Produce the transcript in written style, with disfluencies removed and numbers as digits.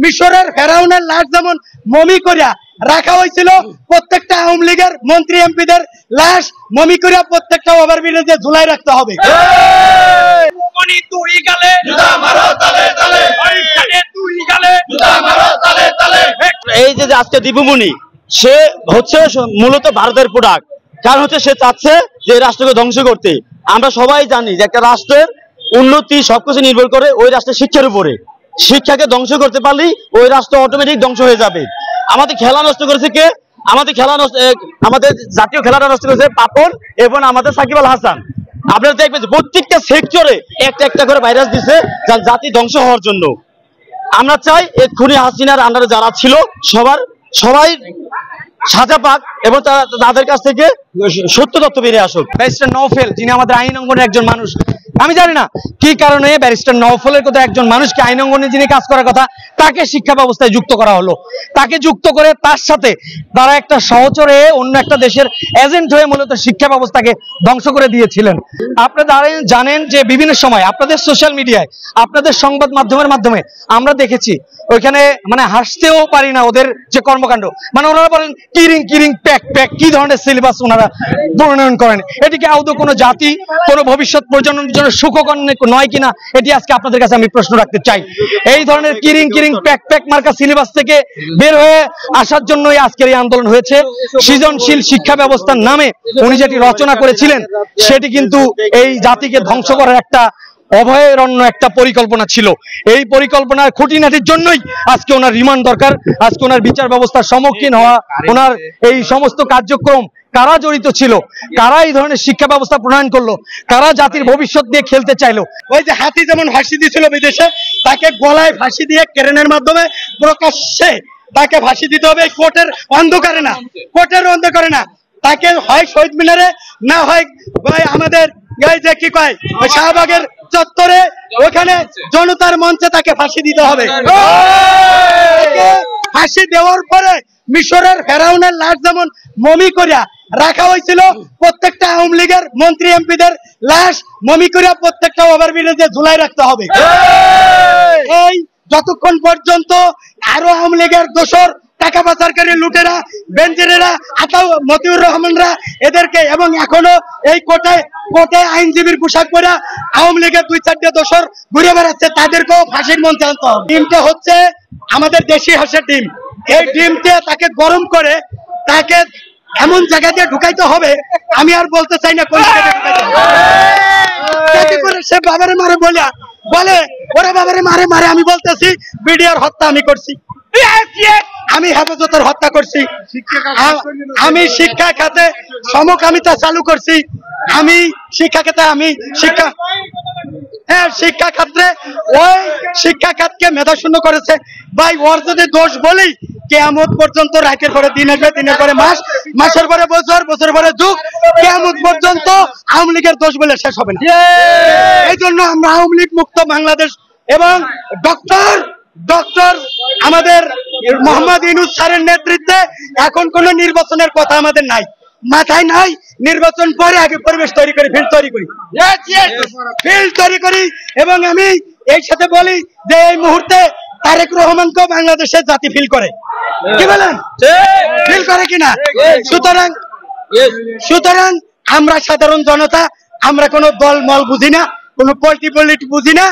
মিশরের ফেরাউনের লাশ যেমন মমি করিয়া রাখা হয়েছিল, প্রত্যেকটা আওয়ামী লীগের মন্ত্রী এমপিদের লাশ মমি করিয়া প্রত্যেকটা ওভারব্রিজে ঝুলাই রাখতে হবে। এই যে আজকে দীপুমণি সে হচ্ছে মূলত ভারতের প্রোডাক্ট, কারণ হচ্ছে সে চাচ্ছে যে রাষ্ট্রকে ধ্বংস করতে। আমরা সবাই জানি যে একটা রাষ্ট্রের উন্নতি সবকিছু নির্ভর করে ওই রাষ্ট্রের শিক্ষার উপরে। শিক্ষাকে ধ্বংস করতে পারলেই ওই রাষ্ট্র অটোমেটিক ধ্বংস হয়ে যাবে। আমাদের খেলা নষ্ট করেছে কে? আমাদের জাতীয় খেলাটা নষ্ট করেছে পাপন এবং আমাদের সাকিব আল হাসান। আপনারা দেখবেন প্রত্যেকটা সেক্টরে একটা একটা করে ভাইরাস দিচ্ছে জাতি ধ্বংস হওয়ার জন্য। আমরা চাই এক্ষুনি হাসিনার আন্ডারে যারা ছিল সবাই সাজা পাক এবং তাদের কাছ থেকে সত্য তথ্য বেরিয়ে আসুক। ব্যারিস্টার নওফেল, যিনি আমাদের আইন অঙ্গনের একজন মানুষ, আমি জানি না কি কারণে ব্যারিস্টার নওফেলের কথা একজন মানুষকে আইন অঙ্গনে যিনি কাজ করার কথা তাকে শিক্ষা ব্যবস্থায় যুক্ত করা হলো। তাকে যুক্ত করে তার সাথে তারা একটা সহচরে অন্য একটা দেশের এজেন্ট হয়ে মূলত শিক্ষা ব্যবস্থাকে ধ্বংস করে দিয়েছিলেন। আপনারা জানেন যে বিভিন্ন সময় আপনাদের সোশ্যাল মিডিয়ায়, আপনাদের সংবাদ মাধ্যমের মাধ্যমে আমরা দেখেছি ওইখানে মানে হাসতেও পারি না ওদের যে কর্মকাণ্ড। মানে ওনারা বলেন কিরিং কিরিং প্যাক প্যাক, কি ধরনের সিলেবাস ওনারা প্রণয়ন করেন। এটিকে আদৌ কোনো জাতি, কোনো ভবিষ্যৎ প্রজন্মের জন্য সুখকর নয় কিনা, এটি আজকে আপনাদের কাছে আমি প্রশ্ন রাখতে চাই। এই ধরনের কিরিং কিরিং প্যাক প্যাক মার্কা সিলেবাস থেকে বের হয়ে আসার জন্যই আজকের এই আন্দোলন হয়েছে। সৃজনশীল শিক্ষা ব্যবস্থার নামে উনি যেটি রচনা করেছিলেন সেটি কিন্তু এই জাতিকে ধ্বংস করার একটা অভয়ারণ্য একটা পরিকল্পনা ছিল। এই পরিকল্পনার খুঁটিনাটির জন্যই আজকে ওনার রিমান্ড দরকার। আজকে ওনার বিচার ব্যবস্থার সম্মুখীন হওয়া, ওনার এই সমস্ত কার্যক্রম কারা জড়িত ছিল, কারা এই ধরনের শিক্ষা ব্যবস্থা প্রণয়ন করলো, কারা জাতির ভবিষ্যৎ দিয়ে খেলতে চাইলো। ওই যে হাতি যেমন ফাঁসি দিয়েছিল বিদেশে, তাকে গলায় ফাঁসি দিয়ে ক্রেনের মাধ্যমে প্রকাশ্যে তাকে ফাঁসি দিতে হবে। কোর্টের অন্ধকারে না, কোর্টের অন্ধকারে না, তাকে হয় শহীদ মিনারে, না হয় আমাদের এই যে কি কয় শাহবাগের চত্বরে, ওখানে জনতার মঞ্চে তাকে ফাঁসি দিতে হবে। ফাঁসি দেওয়ার পরে মিশরের ফেরাউনের লাশ যেমন মমি করিয়া রাখা হয়েছিল, প্রত্যেকটা আওয়ামী লীগের মন্ত্রী এমপিদের লাশ মমি করিয়া প্রত্যেকটা ওভারব্রিজে ঝুলাই রাখতে হবে। এই যতক্ষণ পর্যন্ত আরো আওয়ামী লীগের দোসর, টাকা পাচারকারী লুটেরা, বেঞ্জিরেরা, মতিউর রহমানরা এদেরকে, এবং এখনো এই কোর্টে আইনজীবীর পোশাক পরে আওয়ামী লীগের 2-4টা দোসর ঘুরে বেড়াচ্ছে, তাদেরকেও ফাঁসির মঞ্চে আনতে হবে। ডিমটা হচ্ছে আমাদের দেশি হাঁসের ডিম। এই ডিমটা তাকে গরম করে তাকে এমন জায়গা দিয়ে ঢুকাইতে হবে, আমি আর বলতে চাই না কোন জায়গায় ঢুকাইতে হবে। করে সে বাবারে মারে বলে ওরে বাবারে মারে মারে, আমি বলতেছি বিডিআর হত্যা আমি করছি, আমি হেফাজতের হত্যা করছি, আমি শিক্ষা খাতে সমকামিতা চালু করছি, আমি শিক্ষা খাতে শিক্ষা খাতে ওই শিক্ষা খাতকে মেধাশূন্য করেছে। ভাই ওর যদি দোষ বলি, কিয়ামত পর্যন্ত রাতের পরে দিন আসবে, দিনের পরে মাস, মাসের পরে বছর, বছরের পরে যুগ, কিয়ামত পর্যন্ত আওয়ামী লীগের দোষ বলে শেষ হবে না। এই জন্য আমরা আওয়ামী লীগ মুক্ত বাংলাদেশ এবং ডক্টর আমাদের মোহাম্মদ ইউনূস স্যারের নেতৃত্বে এখন কোন নির্বাচনের কথা আমাদের নাই, মাথায় নাই। নির্বাচন পরে আগে পরিবেশ তৈরি করি, ফিল্ড তৈরি করি। এবং আমি এই সাথে বলি যে এই মুহূর্তে তারেক রহমানকেও বাংলাদেশের জাতি ফিল করে, কি বলেন? ফিল করে কিনা? সুতরাং আমরা সাধারণ জনতা, আমরা কোনো দল মল বুঝি না, কোনো পলিটিক্যাল বুঝি না।